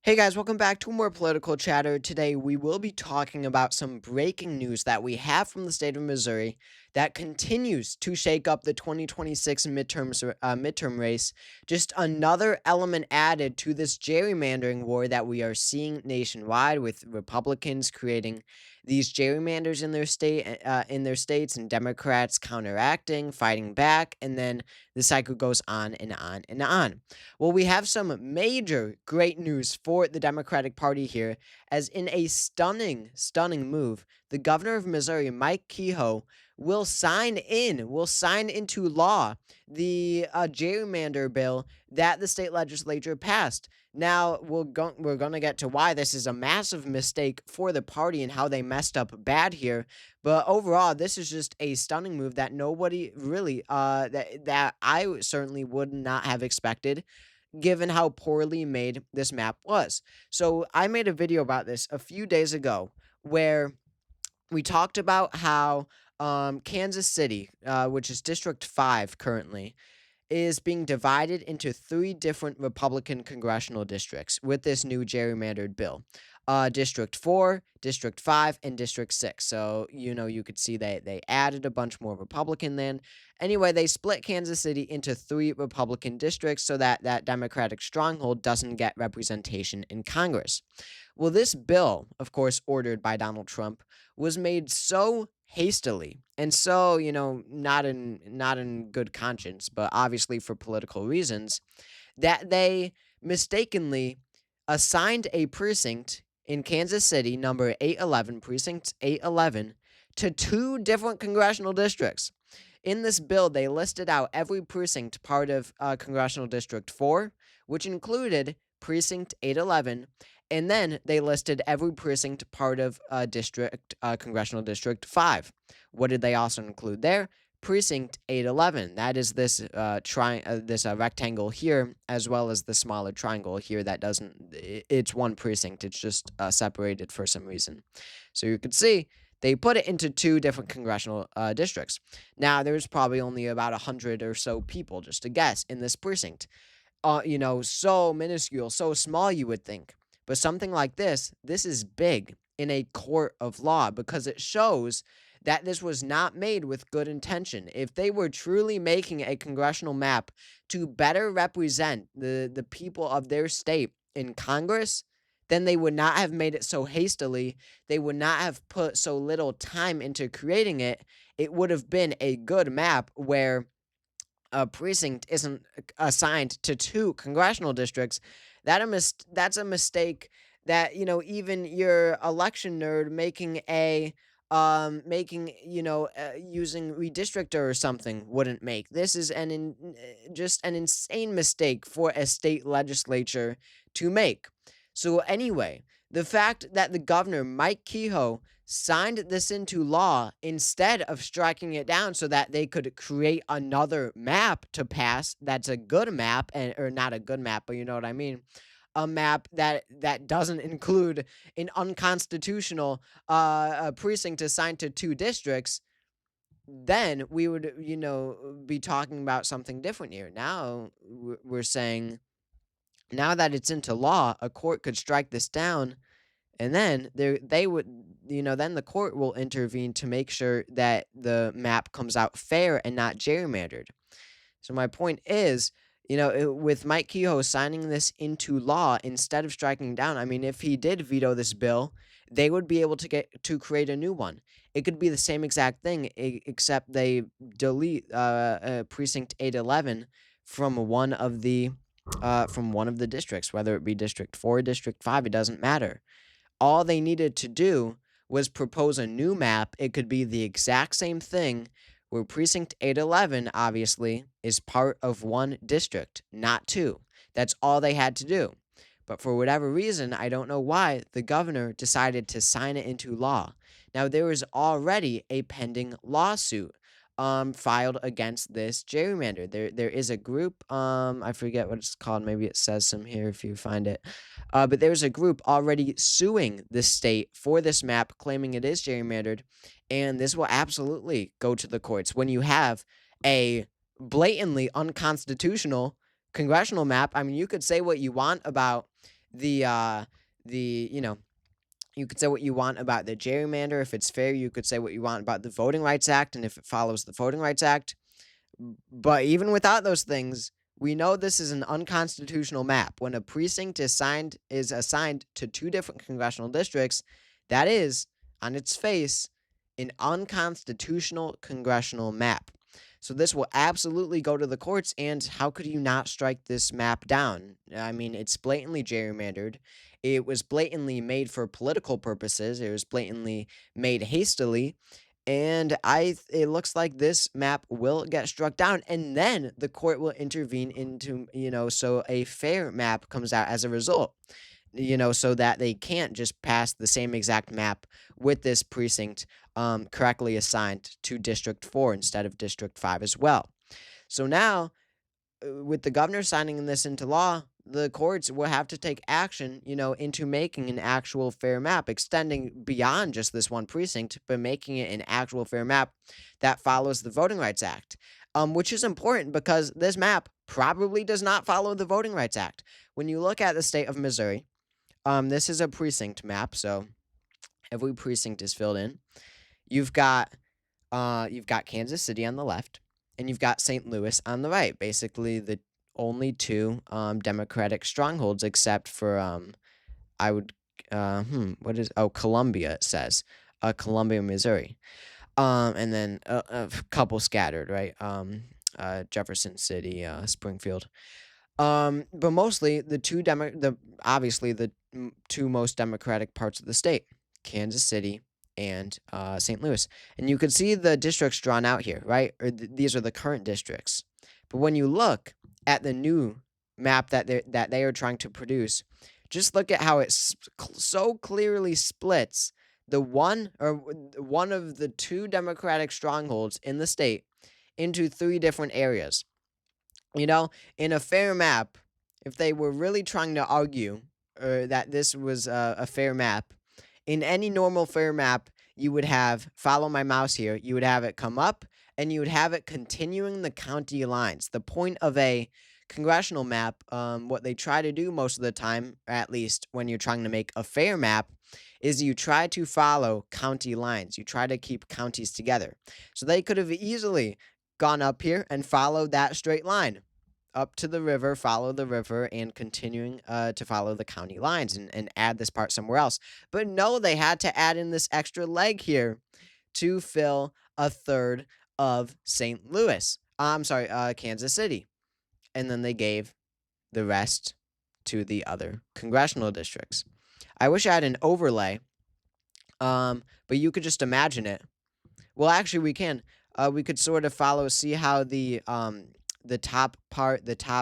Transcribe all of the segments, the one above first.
Hey guys, welcome back to more political chatter. Today we will be talking about some breaking news that we have from the state of Missouri that continues to shake up the 2026 midterm race. Just another element added to this gerrymandering war that we are seeing nationwide, with Republicans creating these gerrymanders in their states, and Democrats counteracting, fighting back, and then the cycle goes on and on and on. Well, we have some major great news for the Democratic Party here, as in a stunning move, the governor of Missouri, Mike Kehoe, will sign into law the gerrymander bill that the state legislature passed. Now, we're going to get to why this is a massive mistake for the party and how they messed up bad here. But overall, this is just a stunning move that nobody really, that I certainly would not have expected, given how poorly made this map was. So I made a video about this a few days ago where we talked about how Kansas City, which is District 5 currently, is being divided into three different Republican congressional districts with this new gerrymandered bill. District 4, District 5, and District 6. So, you could see they added a bunch more Republican land. Anyway, they split Kansas City into three Republican districts so that that Democratic stronghold doesn't get representation in Congress. Well, this bill, of course, ordered by Donald Trump, was made so hastily and so, not in good conscience, but obviously for political reasons, that they mistakenly assigned a precinct in Kansas City, number 811, precinct 811, to two different congressional districts. In this bill, they listed out every precinct part of Congressional District 4, which included Precinct 811, and then they listed every precinct part of Congressional District 5. What did they also include there? Precinct 811. That is this rectangle here, as well as the smaller triangle here that doesn't. It's one precinct. It's just separated for some reason. So you could see they put it into two different congressional districts. Now, there's probably only about 100 or so people, just a guess, in this precinct. So minuscule, so small, you would think. But something like this is big in a court of law, because it shows that this was not made with good intention. If they were truly making a congressional map to better represent the people of their state in Congress, then they would not have made it so hastily. They would not have put so little time into creating it. It would have been a good map where a precinct isn't assigned to two congressional districts. That's a mistake that, even your election nerd using redistrictor or something wouldn't make. This is just an insane mistake for a state legislature to make. So anyway, the fact that the governor, Mike Kehoe, signed this into law instead of striking it down so that they could create another map to pass that's a good map, or not a good map, but you know what I mean, a map that doesn't include an unconstitutional precinct assigned to two districts, then we would, be talking about something different here. Now we're saying, now that it's into law, a court could strike this down, and then they would, then the court will intervene to make sure that the map comes out fair and not gerrymandered. So my point is, with Mike Kehoe signing this into law instead of striking down, I mean, if he did veto this bill, they would be able to create a new one. It could be the same exact thing, except they delete precinct 811 from one of the districts, whether it be District 4, District 5, it doesn't matter. All they needed to do was propose a new map. It could be the exact same thing, where Precinct 811, obviously, is part of one district, not two. That's all they had to do. But for whatever reason, I don't know why, the governor decided to sign it into law. Now, there is already a pending lawsuit filed against this gerrymander. There is a group, I forget what it's called, maybe it says some here if you find it. But there's a group already suing the state for this map, claiming it is gerrymandered, and this will absolutely go to the courts. When you have a blatantly unconstitutional congressional map, I mean, you could say what you want about the uh the you could say what you want about the gerrymander. If it's fair, you could say what you want about the Voting Rights Act and if it follows the Voting Rights Act. But even without those things, we know this is an unconstitutional map. When a precinct is assigned to two different congressional districts, that is, on its face, an unconstitutional congressional map. So this will absolutely go to the courts, and how could you not strike this map down? I mean, it's blatantly gerrymandered. It was blatantly made for political purposes. It was blatantly made hastily, and it looks like this map will get struck down, and then the court will intervene into, so a fair map comes out as a result, so that they can't just pass the same exact map with this precinct correctly assigned to District 4 instead of District 5 as well. So now, with the governor signing this into law, the courts will have to take action, into making an actual fair map, extending beyond just this one precinct, but making it an actual fair map that follows the Voting Rights Act, which is important because this map probably does not follow the Voting Rights Act. When you look at the state of Missouri, this is a precinct map, so every precinct is filled in. You've got Kansas City on the left, and you've got St. Louis on the right. Basically, the only two Democratic strongholds, except for I would what is Columbia? It says Columbia, Missouri, and then a couple scattered, right? Jefferson City, Springfield. But mostly obviously two most democratic parts of the state, Kansas City and St. Louis. And you can see the districts drawn out here, right? Or these are the current districts. But when you look at the new map that they are trying to produce, just look at how it so clearly splits one of the two democratic strongholds in the state into three different areas. In a fair map, if they were really trying to argue that this was a fair map, in any normal fair map, you would have, follow my mouse here, you would have it come up and you would have it continuing the county lines. The point of a congressional map, what they try to do most of the time, at least when you're trying to make a fair map, is you try to follow county lines. You try to keep counties together. So they could have easily gone up here and followed that straight line up to the river, follow the river, and continuing to follow the county lines and add this part somewhere else. But no, they had to add in this extra leg here to fill a third of St. Louis. I'm sorry, Kansas City. And then they gave the rest to the other congressional districts. I wish I had an overlay, but you could just imagine it. Well, actually, we can. We could sort of see how the top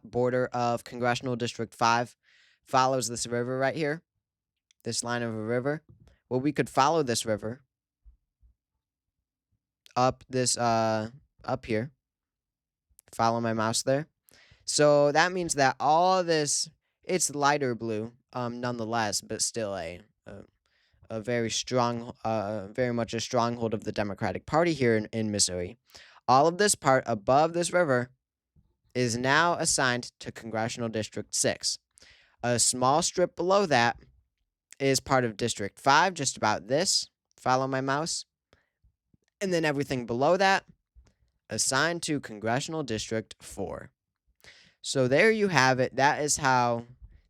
border of Congressional District 5 follows this river right here, this line of a river. Well, we could follow this river up up here. Follow my mouse there. So that means that all this, it's lighter blue, nonetheless, but still a very strong, very much a stronghold of the Democratic Party here in Missouri. All of this part above this river is now assigned to Congressional District 6. A small strip below that is part of District 5, just about this. Follow my mouse. And then everything below that assigned to Congressional District 4. So there you have it. That's how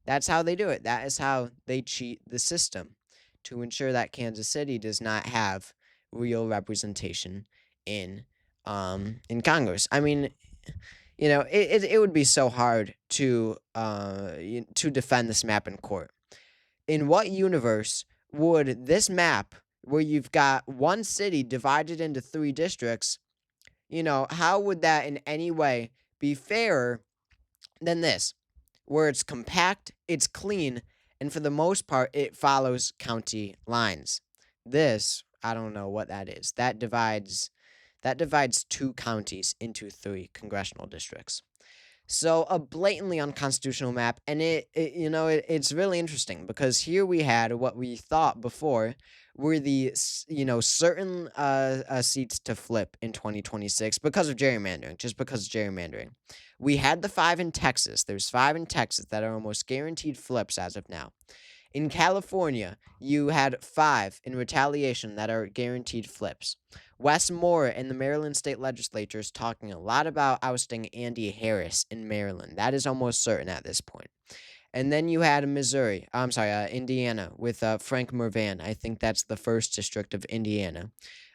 they do it. That is how they cheat the system to ensure that Kansas City does not have real representation in Congress. I mean, it would be so hard to defend this map in court. In what universe would this map, where you've got one city divided into three districts, how would that in any way be fairer than this, where it's compact, it's clean, and for the most part, it follows county lines? This, I don't know what that is. That divides two counties into three congressional districts. So a blatantly unconstitutional map, and it's really interesting because here we had what we thought before were certain seats to flip in 2026 because of gerrymandering, just because of gerrymandering. We had the five in Texas. There's five in Texas that are almost guaranteed flips as of now. In California, you had five in retaliation that are guaranteed flips. Wes Moore in the Maryland state legislature is talking a lot about ousting Andy Harris in Maryland. That is almost certain at this point. And then you had Indiana with Frank Mervan. I think that's the first district of Indiana.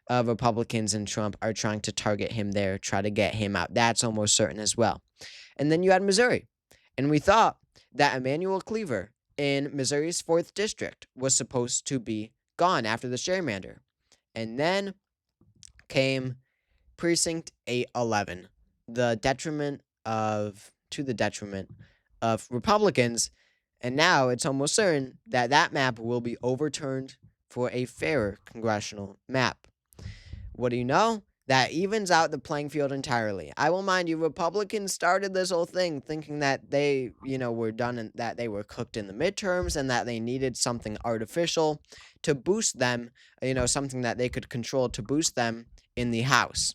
Republicans and Trump are trying to target him there, try to get him out. That's almost certain as well. And then you had Missouri. And we thought that Emmanuel Cleaver in Missouri's 4th district was supposed to be gone after the gerrymander. And then came Precinct 811, to the detriment of Republicans, and now it's almost certain that that map will be overturned for a fairer congressional map. What do you know? That evens out the playing field entirely. I will mind you, Republicans started this whole thing thinking that they, were done and that they were cooked in the midterms and that they needed something artificial to boost them, something that they could control to boost them in the House.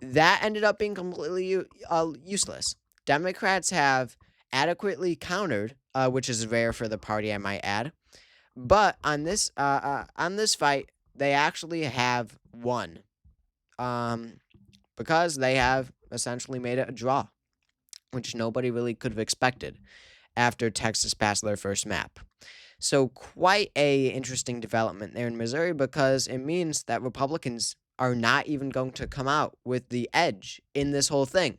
That ended up being completely useless. Democrats have adequately countered, which is rare for the party, I might add. But on this fight, they actually have won, because they have essentially made it a draw, which nobody really could have expected after Texas passed their first map. So quite a interesting development there in Missouri, because it means that Republicans are not even going to come out with the edge in this whole thing.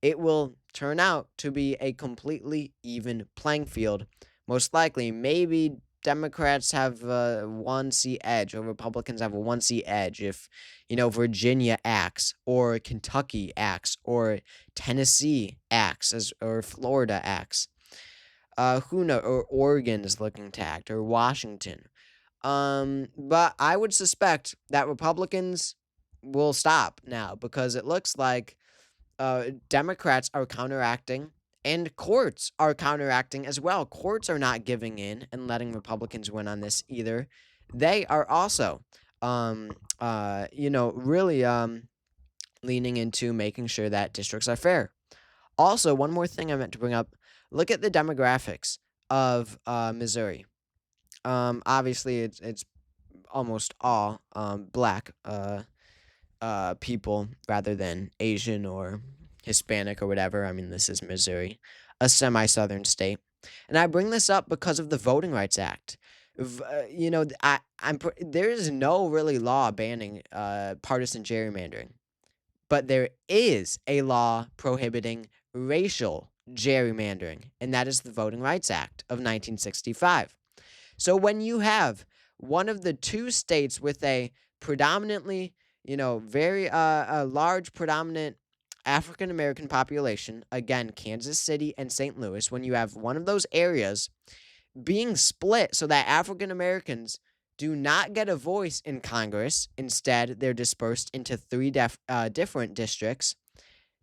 It will turn out to be a completely even playing field. Most likely, maybe Democrats have a 1 seat edge, or Republicans have a 1 seat edge if, Virginia acts, or Kentucky acts, or Tennessee acts, or Florida acts. Who knows? Or Oregon is looking to act, or Washington. But I would suspect that Republicans will stop now, because it looks like Democrats are counteracting and courts are counteracting as well. Courts are not giving in and letting Republicans win on this either. They are also, really leaning into making sure that districts are fair. Also, one more thing I meant to bring up: look at the demographics of Missouri. Obviously, it's almost all black people rather than Asian or Hispanic or whatever. I mean, this is Missouri, a semi-southern state, and I bring this up because of the Voting Rights Act. There is no really law banning partisan gerrymandering, but there is a law prohibiting racial gerrymandering, and that is the Voting Rights Act of 1965. So when you have one of the two states with a predominantly, very large predominant African American population, again, Kansas City and St. Louis, when you have one of those areas being split so that African Americans do not get a voice in Congress, instead, they're dispersed into three different districts.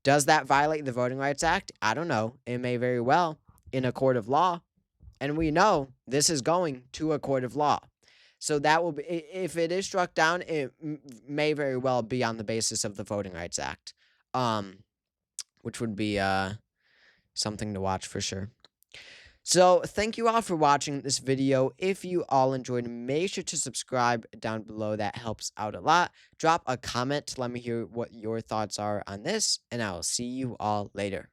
Does that violate the Voting Rights Act? I don't know. It may very well in a court of law. And we know this is going to a court of law. So that will be, if it is struck down, it may very well be on the basis of the Voting Rights Act, which would be something to watch for sure. So thank you all for watching this video. If you all enjoyed, make sure to subscribe down below. That helps out a lot. Drop a comment to let me hear what your thoughts are on this, and I will see you all later.